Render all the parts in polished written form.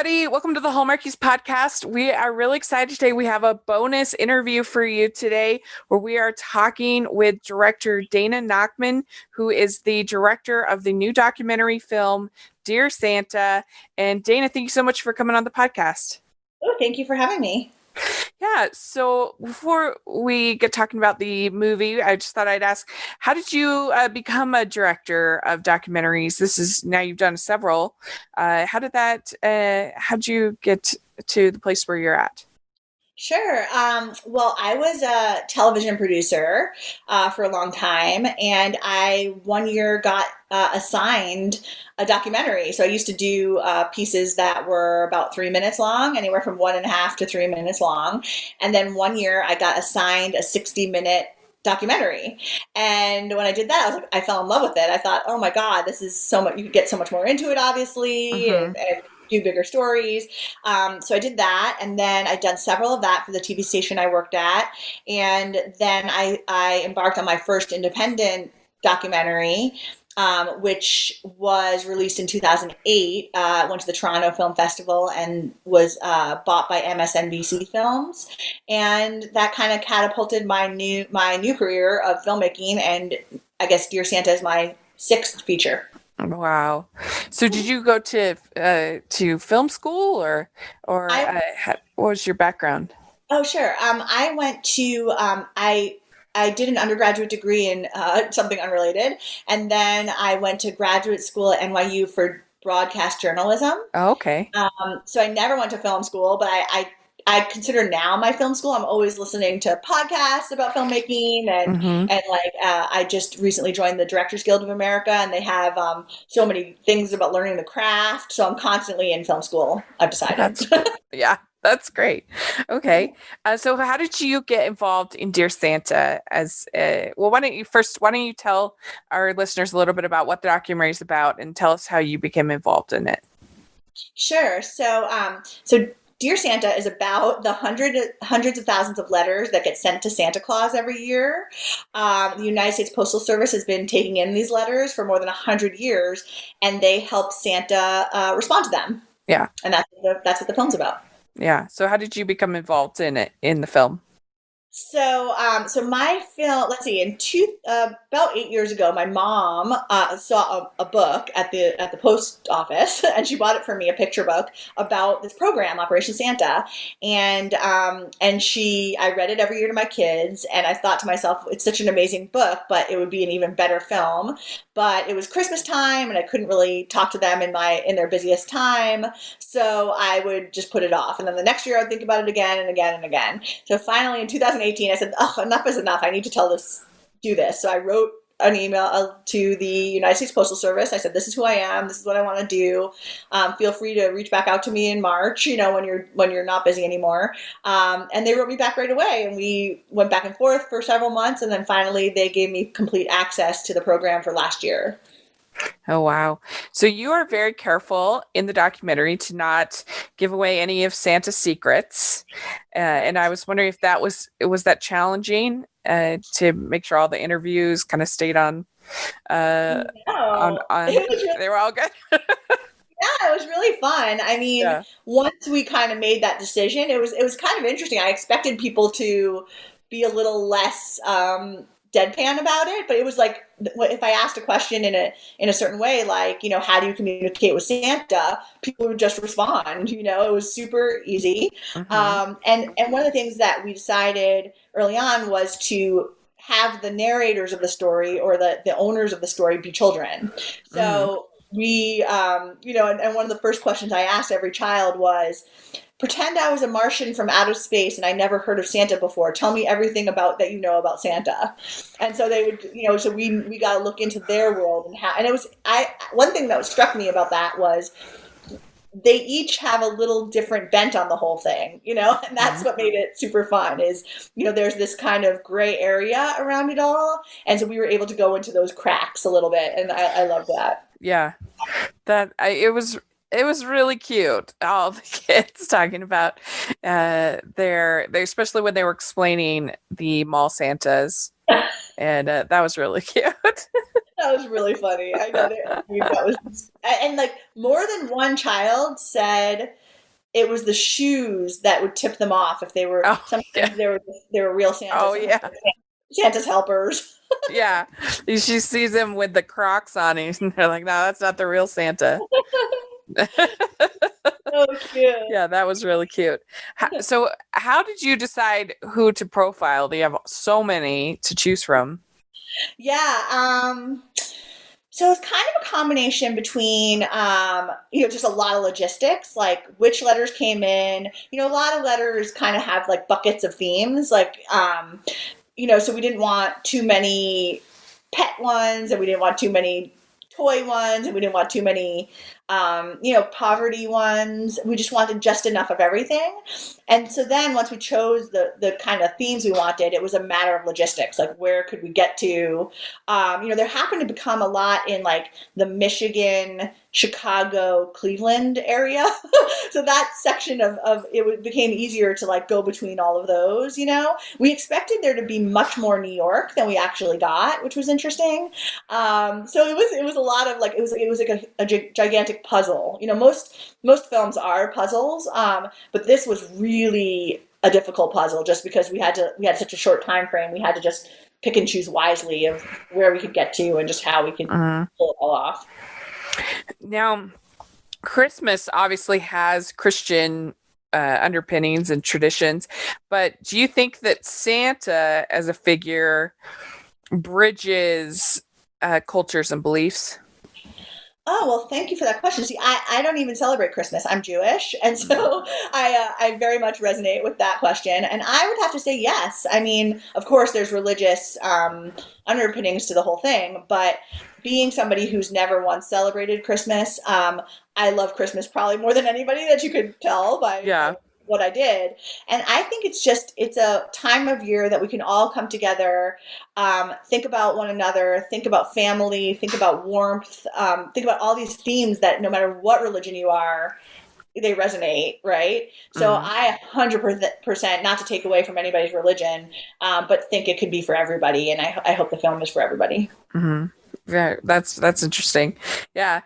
everybody. Welcome to the Hallmark Movies podcast. We are really excited today. We have a bonus interview for you today where we are talking with director Dana Nachman, who is the director of the new documentary film, Dear Santa. And Dana, thank you so much for coming on the podcast. Oh, thank you for having me. Yeah, so before we get talking about the movie, I just thought I'd ask, how did you become a director of documentaries? This is now you've done several. How did you get to the place where you're at? Sure. Well, I was a television producer for a long time, and I one year got assigned a documentary. So I used to do pieces that were about 3 minutes long, anywhere from 1.5 to 3 minutes long. And then one year I got assigned a 60-minute documentary. And when I did that, I fell in love with it. I thought, oh my God, this is so much, you could get so much more into it, obviously, and do bigger stories. So I did that. And then I'd done several of that for the TV station I worked at. And then I embarked on my first independent documentary, which was released in 2008. Went to the Toronto Film Festival and was bought by MSNBC Films, and that kind of catapulted my new career of filmmaking. And I guess Dear Santa is my sixth feature. Wow! So did you go to film school, or what was your background? Oh, sure. I went to I did an undergraduate degree in something unrelated, and then I went to graduate school at NYU for broadcast journalism. Oh, okay. So I never went to film school, but I consider now my film school. I'm always listening to podcasts about filmmaking, and I just recently joined the Directors Guild of America, and they have so many things about learning the craft. So I'm constantly in film school, I've decided. Yeah. That's great. Okay. So how did you get involved in Dear Santa why don't you tell our listeners a little bit about what the documentary is about and tell us how you became involved in it? Sure. So Dear Santa is about the hundreds of thousands of letters that get sent to Santa Claus every year. The United States Postal Service has been taking in these letters for more than 100 years, and they help Santa respond to them. Yeah. And that's what the film's about. Yeah. So how did you become involved in the film? So my film, let's see, about 8 years ago, my mom saw a book at the post office, and she bought it for me, a picture book about this program, Operation Santa, and I read it every year to my kids, and I thought to myself, it's such an amazing book, but it would be an even better film. But it was Christmas time, and I couldn't really talk to them in their busiest time, so I would just put it off, and then the next year I'd think about it again and again and again. So finally, in 2018, I said, "Oh, enough is enough. I need to do this." So I wrote an email to the United States Postal Service. I said, "This is who I am. This is what I want to do. Feel free to reach back out to me in March, when you're not busy anymore." And they wrote me back right away, and we went back and forth for several months, and then finally they gave me complete access to the program for last year. Oh, wow. So you are very careful in the documentary to not give away any of Santa's secrets. And I was wondering if was that challenging to make sure all the interviews kind of stayed on. No. They were all good. Yeah, it was really fun. I mean, Once we kind of made that decision, it was kind of interesting. I expected people to be a little less deadpan about it, but it was like, if I asked a question in a certain way, like, how do you communicate with Santa, people would just respond. It was super easy. And one of the things that we decided early on was to have the narrators of the story, or the owners of the story, be children. So we, and one of the first questions I asked every child was, pretend I was a Martian from outer space and I never heard of Santa before. Tell me everything that you know about Santa. And so they would, so we got to look into their world and it was, one thing that struck me about that was they each have a little different bent on the whole thing, and that's what made it super fun is, there's this kind of gray area around it all. And so we were able to go into those cracks a little bit. And I love that. Yeah, it was really cute. All the kids talking about their especially when they were explaining the mall Santas, and that was really cute. That was really funny. I know that was, and like more than one child said it was the shoes that would tip them off if they were. Sometimes they were real Santas. Oh yeah, Santa's helpers. Yeah, she sees him with the Crocs on, and they're like, "No, that's not the real Santa." So cute. Yeah, that was really cute. So, how did you decide who to profile? Do you have so many to choose from? Yeah. So it's kind of a combination between, just a lot of logistics, like which letters came in. A lot of letters kind of have like buckets of themes, like, so we didn't want too many pet ones, and we didn't want too many toy ones, and we didn't want too many, poverty ones. We just wanted just enough of everything. And so then once we chose the kind of themes we wanted, it was a matter of logistics. Like, where could we get to? There happened to become a lot in like the Michigan, Chicago, Cleveland area. So that section of it became easier to like go between all of those. We expected there to be much more New York than we actually got, which was interesting. So it was a lot of like, it was like a gigantic puzzle. Most films are puzzles, but this was really a difficult puzzle just because we had such a short time frame. We had to just pick and choose wisely of where we could get to and just how we could pull it all off. Now, Christmas obviously has Christian underpinnings and traditions, but do you think that Santa as a figure bridges cultures and beliefs? Oh, well, thank you for that question. See, I don't even celebrate Christmas. I'm Jewish. And so I very much resonate with that question. And I would have to say yes. I mean, of course, there's religious underpinnings to the whole thing. But being somebody who's never once celebrated Christmas, I love Christmas probably more than anybody, that you could tell by what I did. And I think it's a time of year that we can all come together, think about one another, think about family, think about warmth, think about all these themes that no matter what religion you are, they resonate, right? So I 100%, not to take away from anybody's religion, but think it could be for everybody. And I hope the film is for everybody. Mm-hmm. Yeah, that's interesting. Yeah.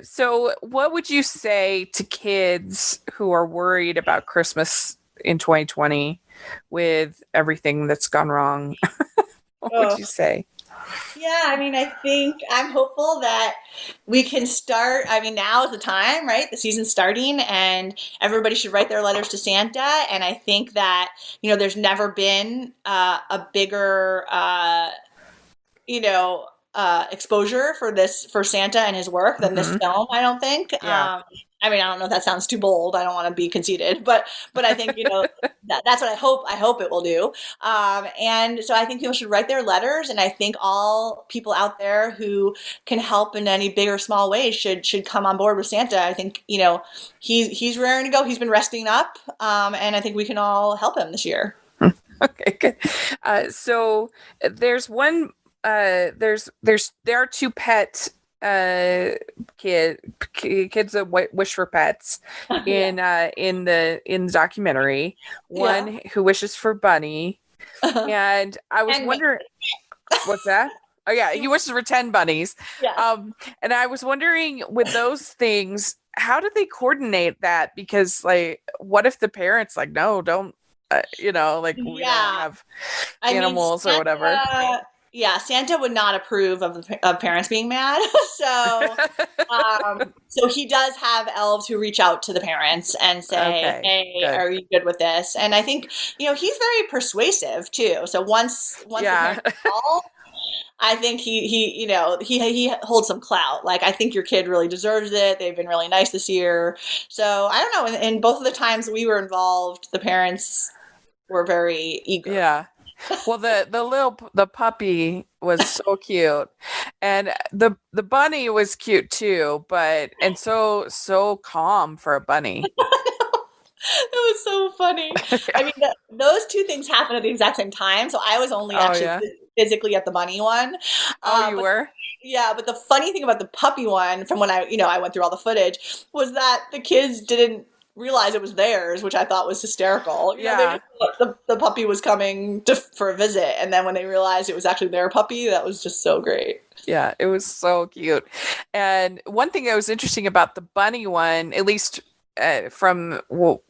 So what would you say to kids who are worried about Christmas in 2020 with everything that's gone wrong? What would you say? Yeah, I mean, I think I'm hopeful that we can start. I mean, now is the time, right? The season's starting and everybody should write their letters to Santa. And I think that, there's never been a bigger, exposure for Santa and his work than this film, I don't think. Yeah. I mean, I don't know if that sounds too bold. I don't want to be conceited, but I think, that's what I hope it will do. And so I think people should write their letters. And I think all people out there who can help in any big or small way should come on board with Santa. I think, he's raring to go. He's been resting up. And I think we can all help him this year. Okay, good. So there's one, there are two pet kids that wish for pets in the documentary. One who wishes for bunny, and I was wondering, what's that? Oh yeah, he wishes for 10 bunnies. Yeah. And I was wondering, with those things, how do they coordinate that? Because like, what if the parents like, no, don't, we don't have animals or whatever. Yeah, Santa would not approve of parents being mad. So he does have elves who reach out to the parents and say, "Hey, good. Are you good with this?" And I think he's very persuasive too. So once the parents call, I think he holds some clout. Like, I think your kid really deserves it. They've been really nice this year. So I don't know. In both of the times we were involved, the parents were very eager. Yeah. Well, the puppy was so cute, and the bunny was cute too, and so calm for a bunny. It was so funny. I mean, those two things happened at the exact same time, so I was only physically at the bunny one. You were? Yeah, but the funny thing about the puppy one, from when I went through all the footage, was that the kids didn't realize it was theirs, which I thought was hysterical. They just thought the puppy was coming for a visit, and then when they realized it was actually their puppy, that was just so great. Yeah, it was so cute. And one thing that was interesting about the bunny one, at least from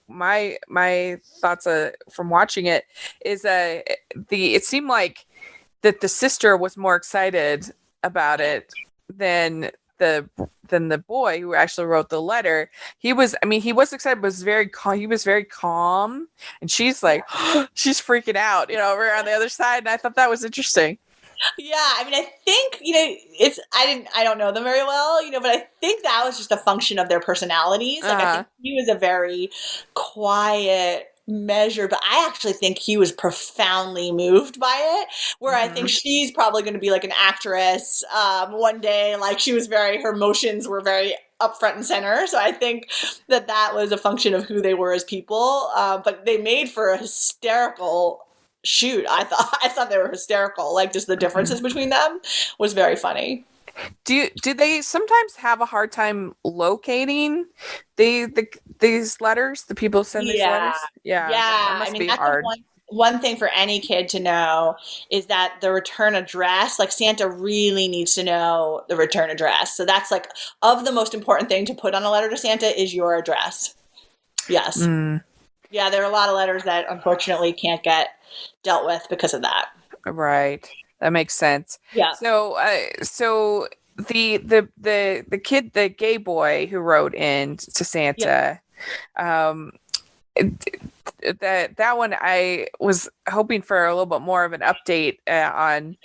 my thoughts from watching it is it seemed like that the sister was more excited about it than the boy who actually wrote the letter. He was excited, but was very calm. He was very calm, and she's like, she's freaking out, over on the other side. And I thought that was interesting. Yeah, I mean, I think, I don't know them very well, but I think that was just a function of their personalities. Like, I think he was a very quiet, measured, but I actually think he was profoundly moved by it, where I think she's probably going to be like an actress one day. Like, her emotions were very up front and center. So I think that was a function of who they were as people. But they made for a hysterical shoot. I thought they were hysterical. Like, just the differences between them was very funny. Do they sometimes have a hard time locating these letters? The people send these letters. Yeah. That must be hard. One thing for any kid to know is that the return address, like, Santa really needs to know the return address. So that's like of the most important thing to put on a letter to Santa is your address. Yes. Yeah, there are a lot of letters that unfortunately can't get dealt with because of that. Right. That makes sense. Yeah. So the kid, the gay boy who wrote in to Santa, that one, I was hoping for a little bit more of an update on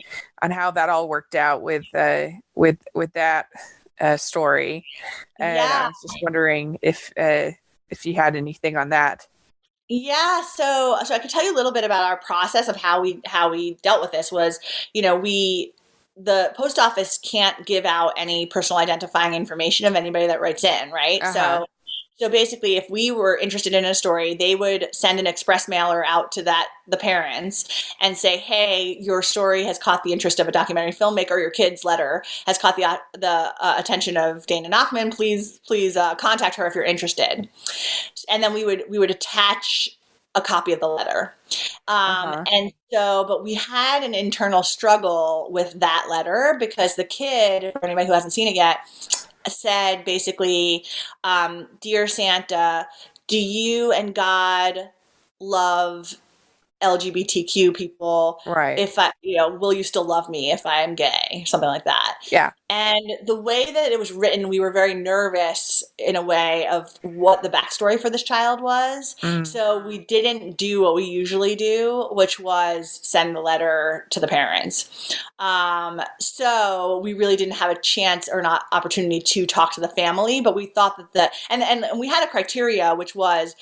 how that all worked out with that story. And I was just wondering if you had anything on that. Yeah, so I can tell you a little bit about our process of how we dealt with this. Was, the post office can't give out any personal identifying information of anybody that writes in, right? So basically, if we were interested in a story, they would send an express mailer out to the parents and say, "Hey, your story has caught the interest of a documentary filmmaker. Your kid's letter has caught the attention of Dana Nachman. Please contact her if you're interested." And then we would attach a copy of the letter. And so, but we had an internal struggle with that letter because the kid, for anybody who hasn't seen it yet, said basically, "Dear Santa, do you and God love LGBTQ people? Right. If will you still love me if I am gay?" Something like that. Yeah. And the way that it was written, we were very nervous in a way of what the backstory for this child was. So we didn't do what we usually do, which was send the letter to the parents. So we really didn't have a chance or not opportunity to talk to the family, but we thought that and we had a criteria, which was,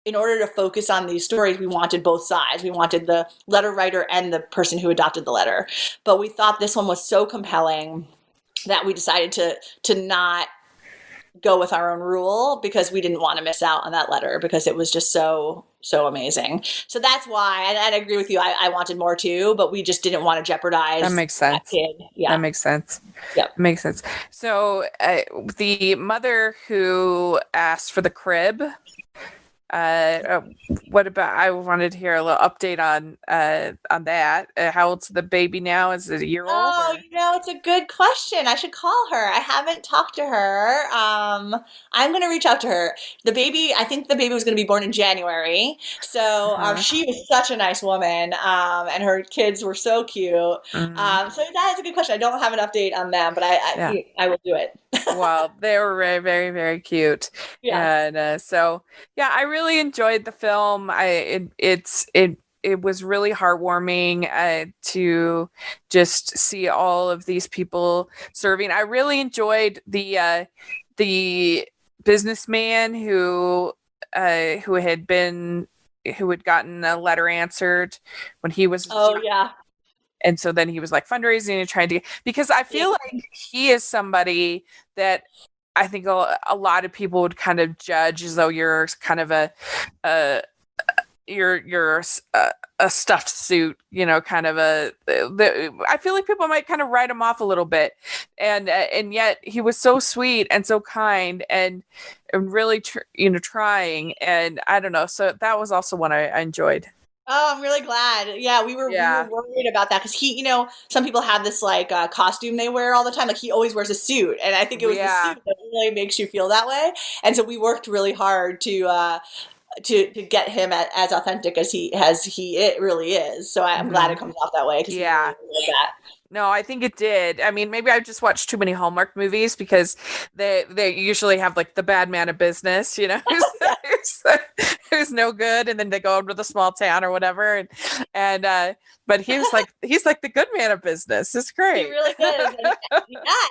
in order to focus on these stories, we wanted both sides. We wanted the letter writer and the person who adopted the letter. But we thought this one was so compelling that we decided to not go with our own rule because we didn't want to miss out on that letter because it was just so amazing. So that's why, and I agree with you, I wanted more too, but we just didn't want to jeopardize that makes sense. That kid. Yeah. That makes sense. Yep. Makes sense. So the mother who asked for the crib, what about? I wanted to hear a little update on that. How old's the baby now? Is it a year old? Oh, it's a good question. I should call her. I haven't talked to her. I'm going to reach out to her. I think the baby was going to be born in January. So she was such a nice woman, and her kids were so cute. So that is a good question. I don't have an update on them, but I will do it. Well, they were very, very, very cute. Yeah. And so, yeah, I really enjoyed the film. It was really heartwarming to just see all of these people serving. I really enjoyed the businessman who had gotten a letter answered when he was. Oh yeah. And so then he was like fundraising and trying to, because I feel like he is somebody that I think a lot of people would kind of judge as though you're kind of you're a stuffed suit, kind of I feel like people might kind of write him off a little bit, and yet he was so sweet and so kind and really trying, and I don't know. So that was also one I enjoyed. Oh, I'm really glad. Yeah, we were worried about that because he, some people have this like costume they wear all the time. Like he always wears a suit, and I think it was the Yeah. suit that really makes you feel that way. And so we worked really hard to get him as authentic as he it really is. So I'm glad it comes off that way because he really Yeah. did that. No, I think it did. I mean, maybe I've just watched too many Hallmark movies because they usually have like the bad man of business, who's no good, and then they go over to the small town or whatever, and but he's like the good man of business. It's He great. really is.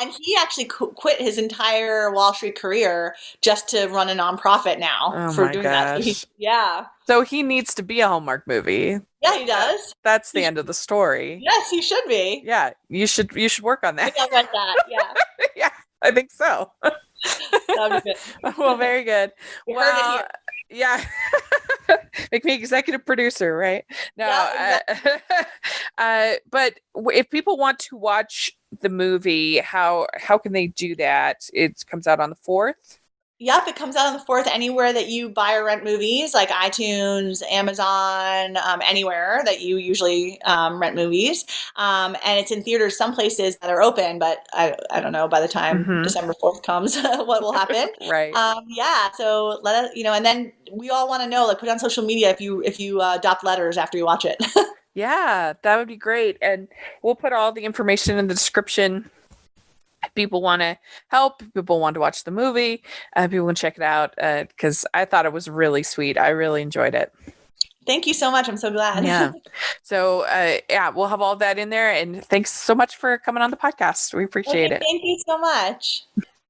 And he actually quit his entire Wall Street career just to run a nonprofit now Oh for my doing that. So gosh. yeah. So he needs to be a Hallmark movie. Yeah, he does. That's the end of the story. Yes, he should be. Yeah, you should work on that. Maybe I'll write that. Yeah. Yeah, I think so. That would be good. Well, very good. You heard it Well, here. yeah. Make me executive producer, right? No, Yeah, exactly. but if people want to watch the movie, how can they do that? It comes out on the 4th. Yep, it comes out on the 4th anywhere that you buy or rent movies, like iTunes, Amazon, anywhere that you usually rent movies. And it's in theaters, some places that are open, but I don't know by the time December 4th comes what will happen. Right. Yeah, so let us, and then we all want to know, like put it on social media if you adopt letters after you watch it. Yeah, that would be great. And we'll put all the information in the description. If people want to help, people want to watch the movie, people can check it out because I thought it was really sweet. I really enjoyed it. Thank you so much. I'm so glad. Yeah. So, yeah, we'll have all that in there. And thanks so much for coming on the podcast. We appreciate it. Thank you so much.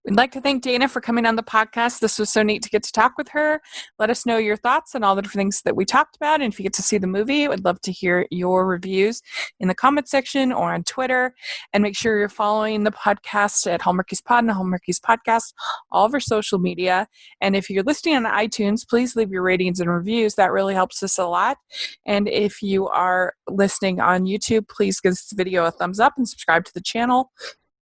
We'd like to thank Dana for coming on the podcast. This was so neat to get to talk with her. Let us know your thoughts on all the different things that we talked about. And if you get to see the movie, I'd love to hear your reviews in the comment section or on Twitter. And make sure you're following the podcast at Hallmarkies Pod and Hallmarkies Podcast, all of our social media. And if you're listening on iTunes, please leave your ratings and reviews. That really helps us a lot. And if you are listening on YouTube, please give this video a thumbs up and subscribe to the channel.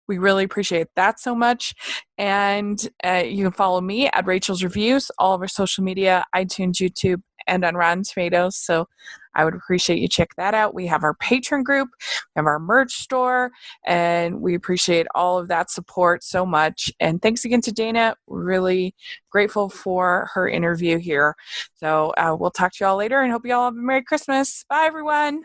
We really appreciate that so much. And you can follow me at Rachel's Reviews, all of our social media, iTunes, YouTube, and on Rotten Tomatoes. So I would appreciate you check that out. We have our Patreon group, we have our merch store, and we appreciate all of that support so much. And thanks again to Dana. We're really grateful for her interview here. So we'll talk to you all later and hope you all have a Merry Christmas. Bye, everyone.